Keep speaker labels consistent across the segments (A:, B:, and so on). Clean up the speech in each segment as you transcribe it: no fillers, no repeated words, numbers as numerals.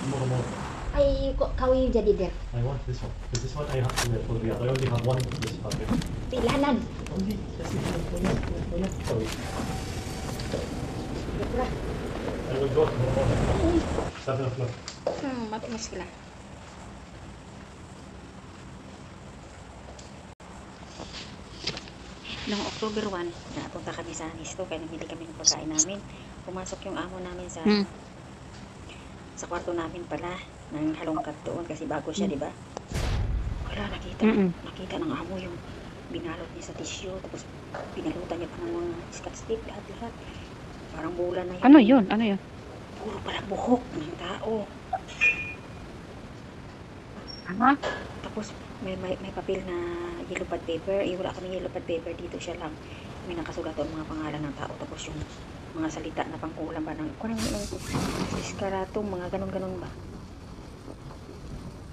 A: Tomorrow.
B: Kau jadi there.
A: I want this one. This one I have to wait for the other. I only have one of this packet.
B: Pilahanan.
A: Only. Sorry. I will go tomorrow morning. 7 o'clock.
B: Mabot na sila. Noong October 1, napunta kami sa Anisto, kaya namili kami ng pagkain namin. Pumasok yung amo namin sa kwarto namin pala, ng halongkat doon, kasi bago siya, di ba? Wala, nakita ng amo yung binalot niya sa tissue, tapos pinalutan niya pa ng mga scotch tape, lahat-lahat. Parang bulan na yun.
C: Ano yun? Ano yun?
B: Puro pala buhok ng tao.
C: Aha.
B: Tapos may papel na yellow pad paper. Wala kami yellow pad paper dito, siya lang. May nakasulat ang mga pangalan ng tao. Tapos yung mga salita na pangkulang ba ng iskarato, mga ganun-ganun ba.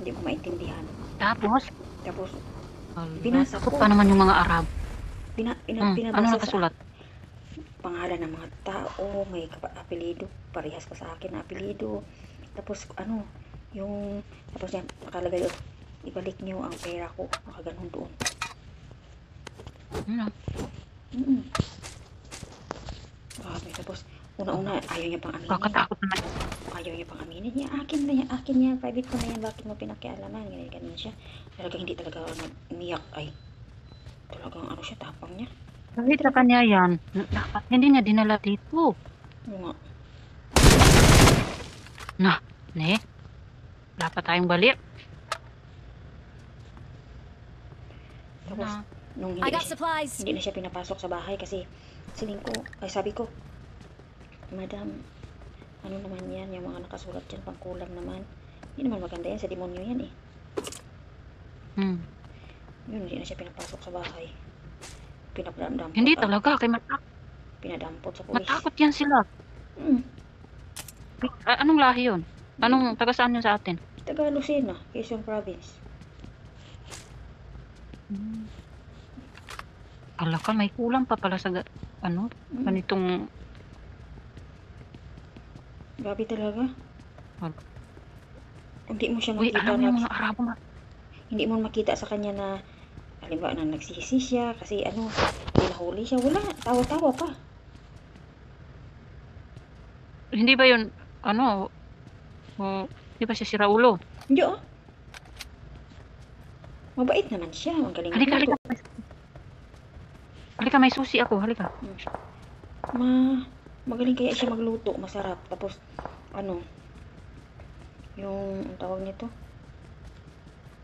B: Hindi ko maintindihan.
C: Tapos
B: binasa ko.
C: Pa naman yung mga Arab.
B: Pinabasa
C: ano nakasulat?
B: Pangalan ng mga tao, may apelido, parehas pa sa akin na apelido. Tapos tapos yan, nakalagay yun, ibalik niyo ang pera ko, nakaganon doon. Grabe, tapos una-una, ayaw niya pang aminin.
C: Kakatakot naman.
B: Ayaw niya pang aminin. Akin niya, private ko na yan, bakit mo pinakialaman? Ganyan siya. Talagang hindi talaga umiyak, talagang siya, tapang niya.
C: Kahit sa kanya yan, dapat hindi niya dinala dito.
B: Nga.
C: Dapat tayong balik.
B: Tapos, nung hindi na siya pinapasok sa bahay kasi sabi ko, Madam, ano naman yan, yung mga nakasulat dyan, pangkulang naman. Hindi naman maganda yan, sa demonyo yan eh. Yun, hindi na siya pinapasok sa bahay. Pinadampot.
C: Hindi talaga, kay
B: pinadampot sa pulis.
C: matakot yan sila. Anong lahi yun? Anong taga saan yun sa atin?
B: Taga Lucena, Quezon Province.
C: Ala ka, may kulang pa pala sa ganitong.
B: Grabe talaga. Hindi mo siya
C: Uy,
B: makita
C: alam mo yung mga Arabo
B: hindi mo makita sa kanya na halimbawa na nagsisi siya kasi pinahuli siya. Wala, tawa-tawa pa.
C: Hindi ba yun, di ba siya si Raulo?
B: Hindi mabait naman siya. Magaling.
C: Halika, may susi ako. Halika.
B: Magaling kaya siya magluto. Masarap. Tapos, yung tawag nito.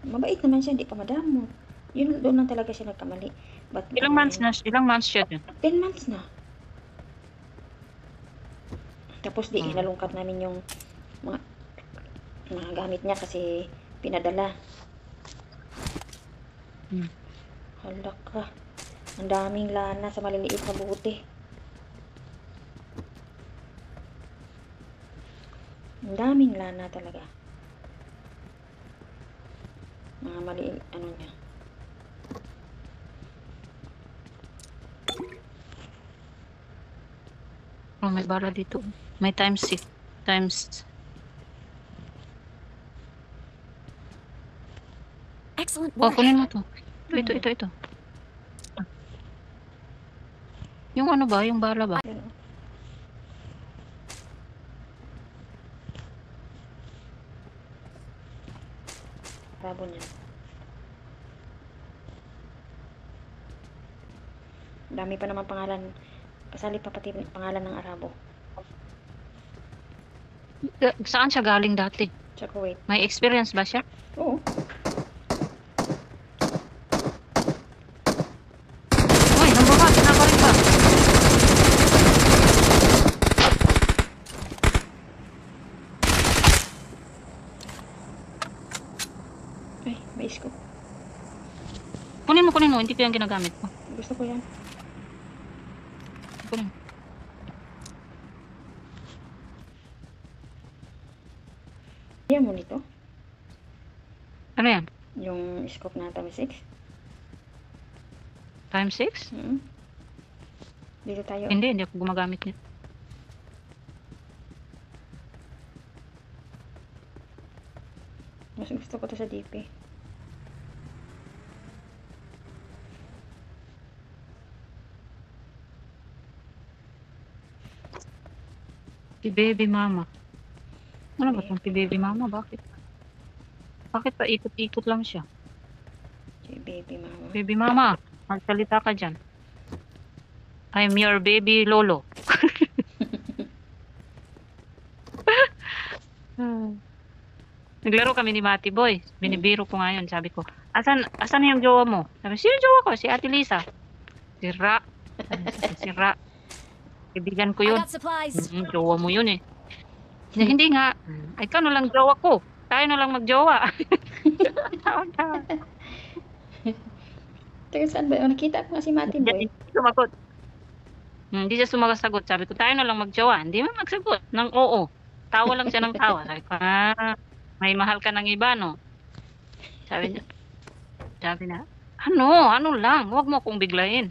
B: Mabait naman siya. Hindi pa madamot. Doon lang talaga siya nagkamali.
C: Ilang months siya dun?
B: 10 months na. Tapos hinalungkat namin yung mga gamit niya kasi pinadala. Hala ka. Ang daming lana sa maliliit na buti. Ang daming lana talaga. Mga maliit, niya.
C: May bala dito. May times 6.
D: Excellent work.
C: Kunin mo to. Ito. Yung ba? Yung bala ba?
B: Rabo niya. Dami pa naman pangalan. Kasali pa pati pangalan ng Arabo.
C: Saan siya galing dati?
B: Sa Kuwait.
C: May experience ba siya?
B: Oo.
C: Uy, number 1. Pinaparin pa.
B: Ay, may scope.
C: Kunin mo. Hindi ko yan ginagamit ko.
B: Gusto ko yan.
C: Kunin.
B: Yan mo nito.
C: Ano yan?
B: Yung scope na times 6.
C: Times 6?
B: Dito tayo.
C: Hindi ako gumagamit nito.
B: Mas gusto ko to sa DP.
C: Si baby mama. Ano ba
B: Okay.
C: itong si baby mama? Bakit? Bakit pa ikot-ikot lang siya?
B: Si baby mama.
C: Baby mama, magsalita ka dyan. I'm your baby lolo. Naglaro kami ni Mati Boy. Binibiro ko ngayon. Sabi ko, asan yung jowa mo? Sabi, sino jowa ko? Si Ate Lisa. Sira. Sira. Kaibigan ko
D: I
C: yun.
D: got supplies.
C: Jowa mo yun eh. Hindi nga. Ay, ikaw na lang jowa ko. Tayo na lang magjowa.
B: Taga saan ba? Nakita ko nga si Mati Boy.
C: Hindi sumagot. Hindi siya sumasagot. Sabi ko, tayo na lang magjowa. Hindi man magsagot ng oo. Tawa lang siya ng tawa. Sabi ko, may mahal ka ng iba, no? Sabi na, ano lang, huwag mo akong biglayin.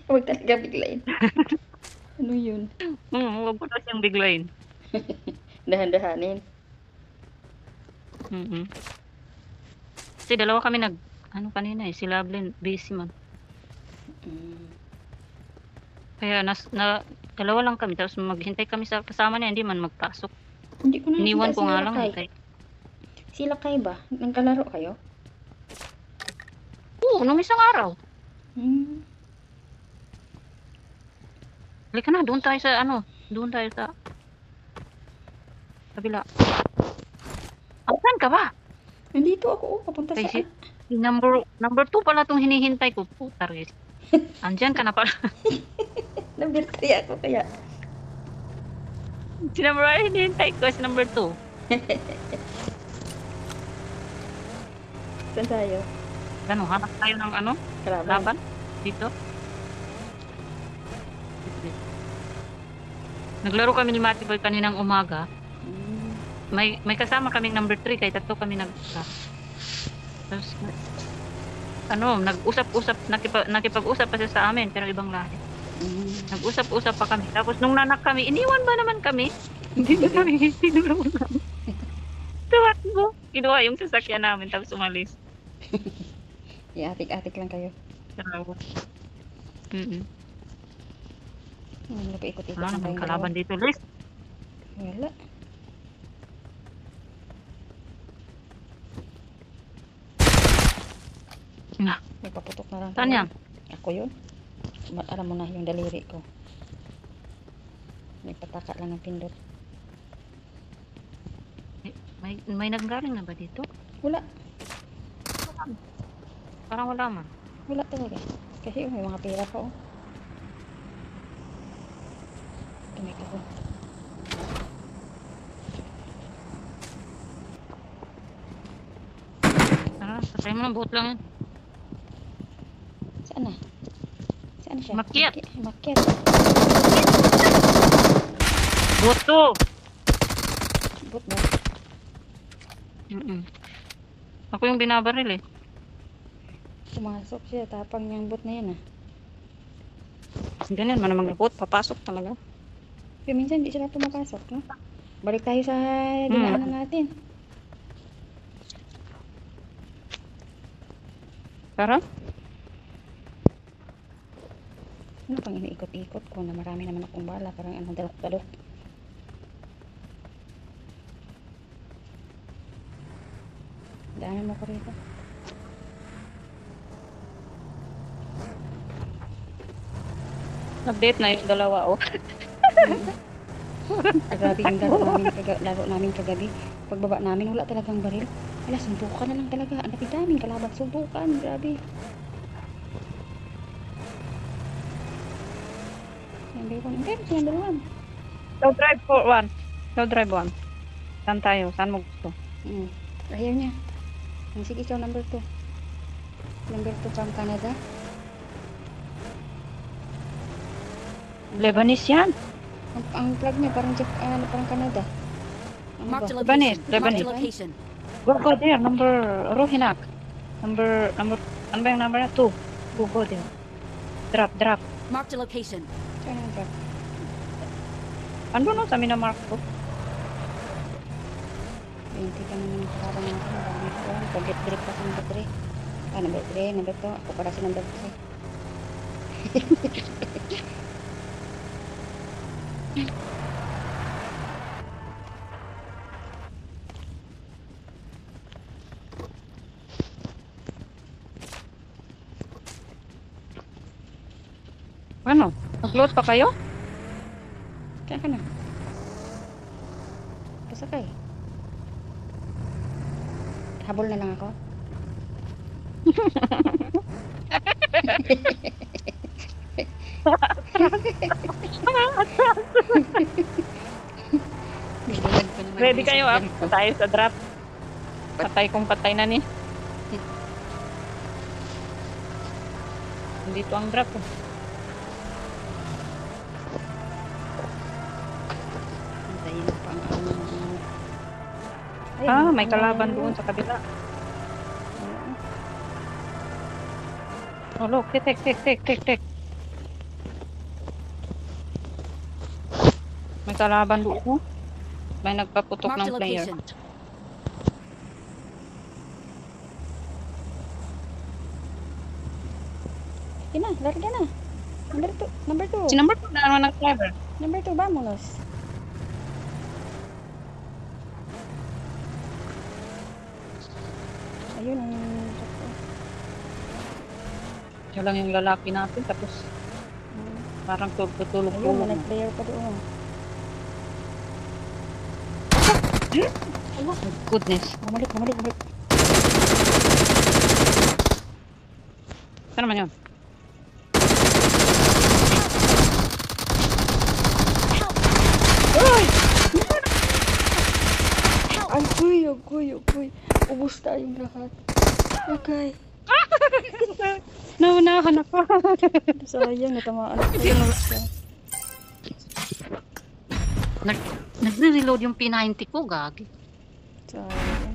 B: Huwag talaga biglayin. Ano yun?
C: Huwag mo na siyang biglayin.
B: Dahan-dahanin.
C: Kasi dalawa kami kanina eh, si Lovelyn, busy man. Kaya dalawa lang kami, tapos maghintay kami sa kasama niya, hindi man magpasok.
B: Hindi ko na
C: Iniwan
B: nakita
C: ko
B: si
C: nga lang.
B: Lakay. Si Lakay ba? Nagkalaro kayo?
C: Oo, nung isang araw. Halika na, doon tayo sa kabila. Saan ka ba?
B: Nandito ako, papunta
C: Kay
B: saan?
C: si number 2 pala itong hinihintay ko. Puta rin. Andyan ka na pala.
B: Number 3 ako kaya.
C: Si number 1 hinihintay ko, si number 2.
B: Saan tayo?
C: Hanap tayo ng
B: Kalaban.
C: laban dito. Naglaro kami ni Mati Boy kaninang umaga. May kasama kaming number 3, kaya tatlo kami tapos nag-usap-usap, nakipag-usap pa siya sa amin, pero ibang lahi. Nag-usap-usap pa kami. Tapos nung nanak kami, iniwan ba naman kami? Hindi na kami tinulungan namin. Tumakbo. Kinuha yung sasakyan namin, tapos umalis.
B: Atik-atik lang kayo.
C: Salamat.
B: Ano pa ikot-ikot
C: Wala
B: lang
C: namang
B: kayong
C: kalaban dito, Liz.
B: Wala.
C: Nga.
B: May paputok na lang.
C: Saan yan?
B: Ako yun. Alam mo na yung daliri ko. May pataka lang ang pindot.
C: May nanggaling na ba dito?
B: Wala.
C: Parang wala man.
B: Wala talaga. Kasi may mga pera pa oh. Tumay ko.
C: Patay mo ng buhot lang yan.
B: Saan na? Saan siya?
C: Makyat.
B: Makyat.
C: Boto!
B: Bot ba?
C: Ako yung binabaril eh.
B: Pumasok siya. Tapang yung bot na yan ah.
C: Ganyan man namang bot. Papasok talaga.
B: Pero minsan hindi sila pumapasok, no? Balik tayo sa dinaanan natin.
C: Tara.
B: Ano pang iniikot-ikot ko na marami naman akong bala. Parang dalok-dalok. Daanan mo ko rito.
C: Update na yung dalawa oh.
B: Grabe yung laro namin kagabi. Pagbaba namin, wala talagang baril. Wala, suntukan na lang talaga. Ang dami daming kalaban. Suntukan, grabe. Number 1. Pero sa number 1.
C: Go drive for 1. Go drive 1. Saan tayo? Saan mo gusto?
B: Ayaw niya. Sige, ikaw number 2. Number 2 from Canada.
C: Lebanese yan.
B: Ang flag niya parang parang Canada. Ano ba?
D: Marked a
C: Lebanese,
D: location. Marked a
C: Lebanese.
D: location.
C: Go there. Number Rohinak. Number ano ba yung number na? 2. Go there. Drop.
D: Marked a location.
B: Saan ang flag?
C: Ano no sa minamark ko?
B: 20 pa naman yung kalaban natin. Marami ko. Target grip pa sa number 3. Ah, number 3. Number 2. Ako para sa number 3.
C: Ano? Nag-close pa kayo?
B: Kaya ka na. Pasakay. Habol na lang ako.
C: Ready kayo ah. Tayo sa drop. Patay kung patay na ni. Dito ang drop.
B: Antayin pa ang ano.
C: Ah, may kalaban doon sa kabila. Oh, look. Tek. May kalaban doon. May nagpaputok
D: Marked
C: ng
D: a
C: player.
D: location.
B: Sige na, lari ka na. Number 2.
C: Si number 2 na naman ng driver.
B: Number 2, vámonos. Ayun ang...
C: Siya lang yung lalaki natin. Tapos parang
B: Ayun,
C: tutulog-tulog
B: may
C: na.
B: nag-player pa doon.
C: Oh my goodness.
B: Bumalik.
C: Saan naman yun? Agoy. Ubus tayong lahat. Okay. Naunahan ako.
B: Sayang, natamaan ako yung isa.
C: Nagre-reload yung P90 ko, gagi.
B: Sayang.